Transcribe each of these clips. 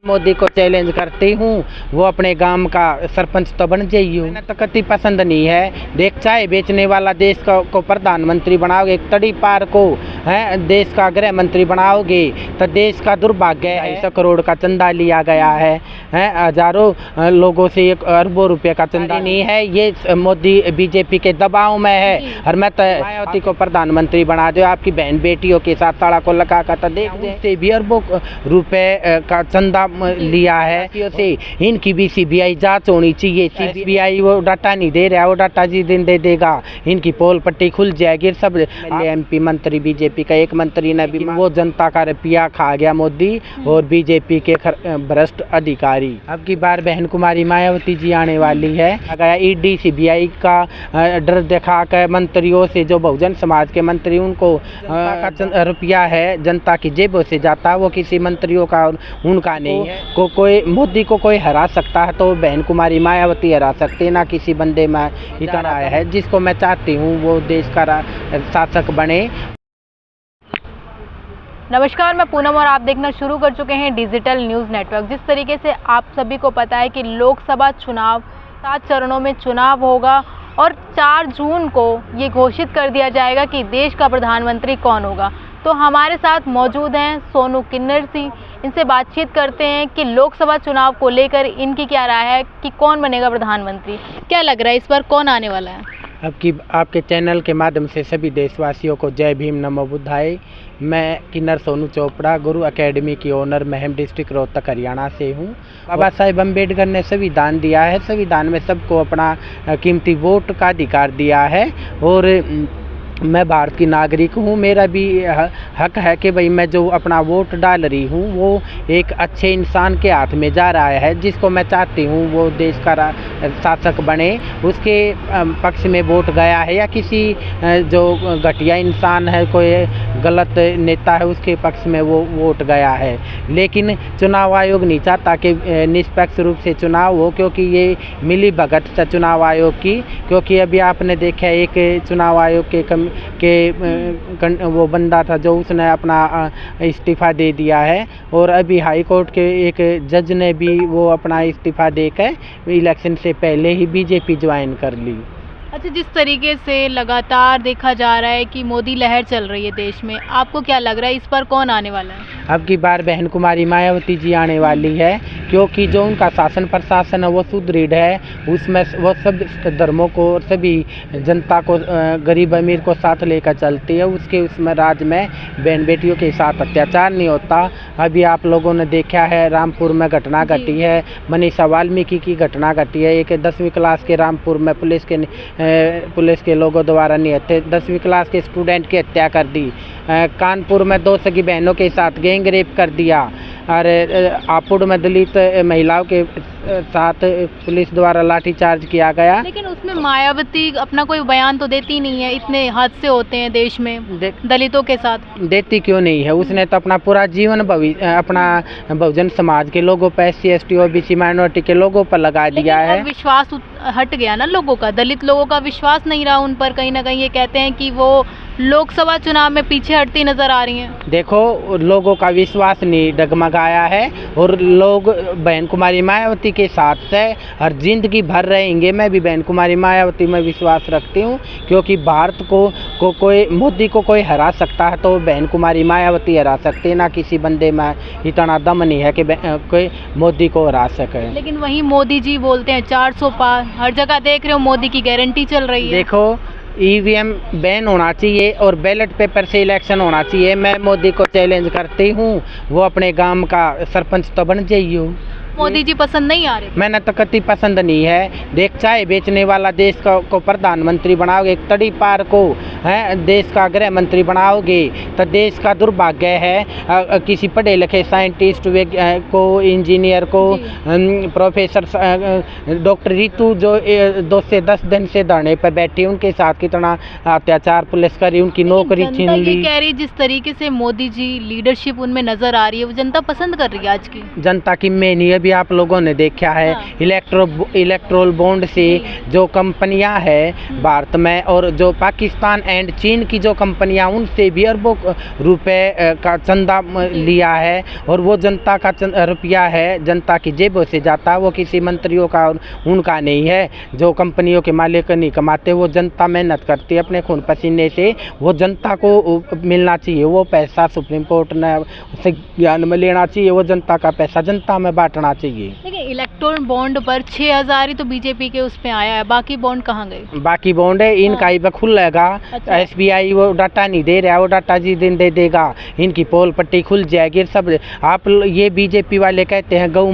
मोदी को चैलेंज करती हूँ, वो अपने गांव का सरपंच तो बन जाइए। मैंने तो कति पसंद नहीं है। देख, चाय बेचने वाला देश को प्रधानमंत्री बनाओगे, तड़ी पार को है देश का गृह मंत्री बनाओगे तो देश का दुर्भाग्य है। 250 करोड़ का चंदा लिया गया है, हजारों लोगों से अरबों रुपए का चंदा नहीं है। ये मोदी बीजेपी के दबाव में है। और मैं तो मायावती को प्रधानमंत्री बना दो, आपकी बहन बेटियों के साथ ताड़ा को लगा कर तो देख से भी अरबों रुपए का चंदा लिया है। से इनकी भी सीबीआई जांच होनी चाहिए। सीबीआई वो डाटा नहीं दे रहा, वो डाटा जिस दिन दे देगा इनकी पोल पट्टी खुल जाएगी। सब एमपी मंत्री बीजेपी का एक मंत्री ने भी वो जनता का रुपया खा गया मोदी और बीजेपी के भ्रष्ट अधिकारी। अब की बार बहन कुमारी मायावती जी आने वाली है। अगर ईडी सीबीआई का डर दिखा कर मंत्रियों से, जो बहुजन समाज के मंत्री उनको रुपया है जनता की जेबों से जाता है, वो किसी मंत्रियों का उनका नहीं है। कोई मोदी को कोई हरा सकता है तो बहन कुमारी मायावती हरा सकते, ना किसी बंदे में इतना आया है। जिसको मैं चाहती हूँ वो देश का शासक बने। नमस्कार, मैं पूनम और आप देखना शुरू कर चुके हैं डिजिटल न्यूज़ नेटवर्क। जिस तरीके से आप सभी को पता है कि लोकसभा चुनाव 7 चरणों में चुनाव होगा और 4 जून को ये घोषित कर दिया जाएगा कि देश का प्रधानमंत्री कौन होगा। तो हमारे साथ मौजूद हैं सोनू किन्नर सिंह। इनसे बातचीत करते हैं कि लोकसभा चुनाव को लेकर इनकी क्या राय है कि कौन बनेगा प्रधानमंत्री। क्या लग रहा है इस बार कौन आने वाला है? अब की आपके चैनल के माध्यम से सभी देशवासियों को जय भीम नमो बुद्धाय। मैं किन्नर सोनू चोपड़ा, गुरु एकेडमी की ओनर, महम डिस्ट्रिक्ट रोहतक हरियाणा से हूँ। बाबा साहेब अम्बेडकर ने संविधान दिया है, संविधान में सबको अपना कीमती वोट का अधिकार दिया है और मैं भारत की नागरिक हूँ। मेरा भी हक है कि भाई मैं जो अपना वोट डाल रही हूँ वो एक अच्छे इंसान के हाथ में जा रहा है, जिसको मैं चाहती हूँ वो देश का शासक बने। उसके पक्ष में वोट गया है या किसी जो घटिया इंसान है, कोई गलत नेता है, उसके पक्ष में वो वोट गया है। लेकिन चुनाव आयोग नहीं चाहता कि निष्पक्ष रूप से चुनाव हो, क्योंकि ये मिली भगत से चुनाव आयोग की। क्योंकि अभी आपने देखा एक चुनाव आयोग के वो बंदा था जो उसने अपना इस्तीफ़ा दे दिया है और अभी हाई कोर्ट के एक जज ने भी वो अपना इस्तीफ़ा देकर इलेक्शन से पहले ही बीजेपी ज्वाइन कर ली। अच्छा, जिस तरीके से लगातार देखा जा रहा है कि मोदी लहर चल रही है देश में, आपको क्या लग रहा है इस पर कौन आने वाला है? अब की बार बहन कुमारी मायावती जी आने वाली है, क्योंकि जो उनका शासन प्रशासन है वो सुदृढ़ है। उसमें वो सब धर्मों को, सभी जनता को, गरीब अमीर को साथ लेकर चलती है। उसमें राज्य में बहन बेटियों के साथ अत्याचार नहीं होता। अभी आप लोगों ने देखा है रामपुर में घटना घटी है, मनीषा वाल्मीकि की घटना घटी है। एक 10वीं क्लास के रामपुर में पुलिस के लोगों द्वारा नहीं हत्या, 10वीं क्लास के स्टूडेंट की हत्या कर दी। कानपुर में 2 सगी बहनों के साथ गैंग रेप कर दिया। और हापुड़ में दलित महिलाओं के साथ पुलिस द्वारा लाठीचार्ज किया गया। लेकिन उसमें मायावती अपना कोई बयान तो देती नहीं है। इतने हादसे होते हैं देश में दलितों के साथ, देती क्यों नहीं है? उसने तो अपना पूरा जीवन अपना बहुजन समाज के लोगों पर, SC ST OBC माइनॉरिटी के लोगों पर लगा दिया है। विश्वास हट गया ना लोगों का, दलित लोगों का विश्वास नहीं रहा उन पर। कहीं ना कहीं ये कहते हैं कि वो लोकसभा चुनाव में पीछे हटती नजर आ रही हैं। देखो, लोगों का विश्वास नहीं डगमगाया है और लोग बहन कुमारी मायावती के साथ से हर जिंदगी भर रहेंगे। मैं भी बहन कुमारी मायावती में विश्वास रखती हूँ, क्योंकि भारत को कोई मोदी को कोई हरा सकता है तो बहन कुमारी मायावती हरा सकती है। ना किसी बंदे में इतना दम नहीं है कि कोई मोदी को हरा सके। लेकिन वहीं मोदी जी बोलते हैं 400 पार, हर जगह देख रहे हो मोदी की गारंटी चल रही है। देखो, EVM बैन होना चाहिए और बैलेट पेपर से इलेक्शन होना चाहिए। मैं मोदी को चैलेंज करती हूँ, वो अपने गांव का सरपंच तो बन जाइए। मोदी जी पसंद नहीं आ रहे? मैंने तो कति पसंद नहीं है। देख, चाय बेचने वाला देश को प्रधानमंत्री बनाओगे, तड़ी पार को है देश का गृह मंत्री बनाओगे तो देश का दुर्भाग्य है। किसी पढ़े लिखे साइंटिस्ट को, इंजीनियर को, प्रोफेसर डॉक्टर रितु जो 2 से 10 दिन से धरने पर बैठी, उनके साथ कितना अत्याचार पुलिस करी, उनकी नौकरी छीन ली। कह रही जिस तरीके से मोदी जी लीडरशिप उनमें नजर आ रही है, वो जनता पसंद कर रही है आज की। जनता की मैं नहीं, भी आप लोगों ने देखा है, इलेक्ट्रोल बॉन्ड से जो कंपनियां हैं भारत में और जो पाकिस्तान एंड चीन की जो कंपनियां, उनसे भी अरबों रुपए का चंदा लिया है और वो जनता का रुपया है, जनता की जेबों से जाता है, वो किसी मंत्रियों का उनका नहीं है। जो कंपनियों के मालिक नहीं कमाते, वो जनता मेहनत करती है अपने खून पसीने से, वो जनता को मिलना चाहिए। वो पैसा सुप्रीम कोर्ट ने उसे ज्ञान में लेना चाहिए, वो जनता का पैसा जनता में बांटना चाहिए। देखिए इलेक्ट्रोल बॉन्ड पर 6,000 ही तो बीजेपी के उस पे आया है, बाकी बॉन्ड कहाँ गए? बाकी बॉन्ड है इनका ही खुलेगा। अच्छा। SBI वो डाटा नहीं दे रहा, वो डाटा जिस दिन दे देगा इनकी पोल पट्टी खुल जाएगी सब। आप ये बीजेपी वाले कहते हैं गौ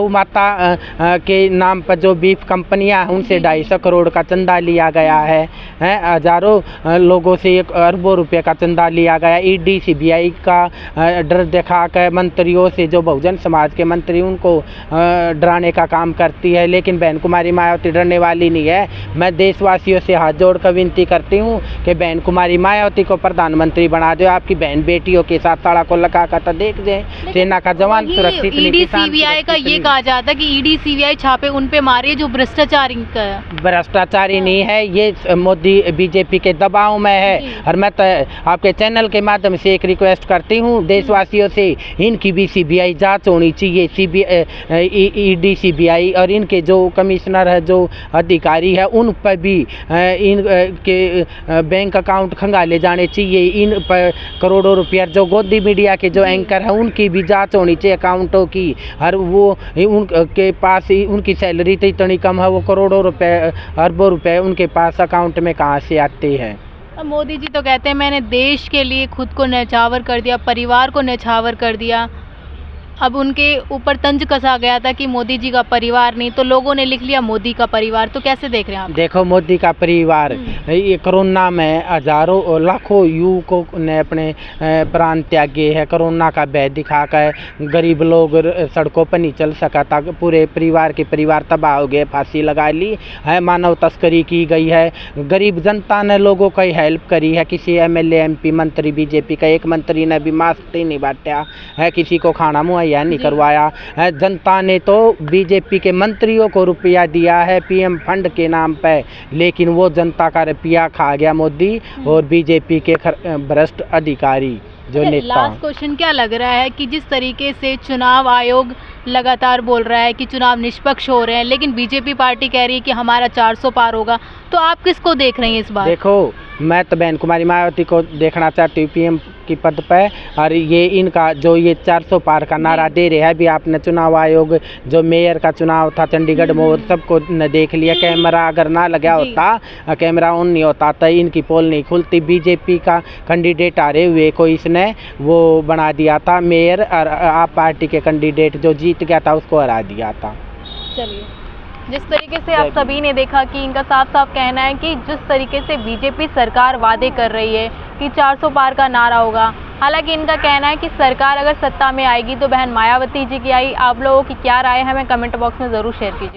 माता के नाम पर जो बीफ कंपनियां हैं उनसे 250 करोड़ का चंदा लिया गया है, हज़ारों लोगों से 1 अरबों रुपए का चंदा लिया गया। ED CBI का डर दिखा कर मंत्रियों से, जो बहुजन समाज के मंत्री उनको डराने का काम करती है, लेकिन बहन कुमारी मायावती डरने वाली नहीं है। मैं देशवासियों से हाथ जोड़कर विनती करती हूँ कि बहन कुमारी मायावती को प्रधानमंत्री बना दो। आपकी बहन बेटियों के साथ ताड़ा को लगा कर तो देख दें, सेना का जवान सुरक्षित नहीं, ED CBI का ये कहा जाता है कि ED CBI छापे उन पे मारे जो भ्रष्टाचारी भ्रष्टाचारी नहीं है, ये मोदी बीजेपी के दबाव में है। और मैं तो आपके चैनल के माध्यम से एक रिक्वेस्ट करती हूँ देशवासियों से, इनकी भी CBI जांच होनी चाहिए। ED CBI और इनके जो कमिश्नर है, जो अधिकारी है, उन पर भी इनके बैंक अकाउंट खंगाले जाने चाहिए। इन पर करोड़ों रुपया, जो गोदी मीडिया के जो एंकर हैं उनकी भी जांच होनी चाहिए अकाउंटों की। और वो उनके पास उनकी सैलरी तो इतनी कम है, वो करोड़ों रुपए अरबों रुपए उनके पास अकाउंट में कहाँ से आते हैं। मोदी जी तो कहते हैं मैंने देश के लिए खुद को न्यौछावर कर दिया, परिवार को न्यौछावर कर दिया। अब उनके ऊपर तंज कसा गया था कि मोदी जी का परिवार नहीं, तो लोगों ने लिख लिया मोदी का परिवार। तो कैसे देख रहे हैं आप? देखो मोदी का परिवार, ये कोरोना में हजारों लाखों युवकों ने अपने प्राण त्यागे है। कोरोना का भय दिखाकर गरीब लोग सड़कों पर नहीं चल सका था, पूरे परिवार तबाह हो गए, फांसी लगा ली है, मानव तस्करी की गई है। गरीब जनता ने लोगों की हेल्प करी है। किसी MLA MP मंत्री बीजेपी का एक मंत्री ने भी मास्क नहीं बांटा है, किसी को खाना मुहैया नहीं करवाया है। जनता ने तो बीजेपी के मंत्रियों को रुपया दिया है PM फंड के नाम पर, लेकिन वो जनता का रुपया खा गया मोदी और बीजेपी के भ्रष्ट अधिकारी जो नेता। लास्ट क्वेश्चन क्या लग रहा है कि जिस तरीके से चुनाव आयोग लगातार बोल रहा है कि चुनाव निष्पक्ष हो रहे हैं, लेकिन बीजेपी पार्टी कह रही है कि हमारा 400 पार होगा, तो आप किसको देख रही हैं इस बार? देखो मैं तो बहन कुमारी मायावती को देखना चाहती हूँ PM की पद पर। और ये इनका जो ये 400 पार का नारा दे रहे हैं, भी आपने चुनाव आयोग जो मेयर का चुनाव था चंडीगढ़ में, वो सबको न देख लिया। कैमरा अगर ना लगा होता, कैमरा ऑन नहीं होता तो इनकी पोल नहीं खुलती। बीजेपी का कैंडिडेट आ रहे हुए को इसने वो बना दिया था मेयर, और आप पार्टी के कैंडिडेट जो जीत गया था उसको हरा दिया था। चलिए, जिस तरीके से आप सभी ने देखा कि इनका साफ साफ कहना है कि जिस तरीके से बीजेपी सरकार वादे कर रही है कि 400 पार का नारा होगा, हालांकि इनका कहना है कि सरकार अगर सत्ता में आएगी तो बहन मायावती जी की आई। आप लोगों की क्या राय है, हमें कमेंट बॉक्स में ज़रूर शेयर कीजिए।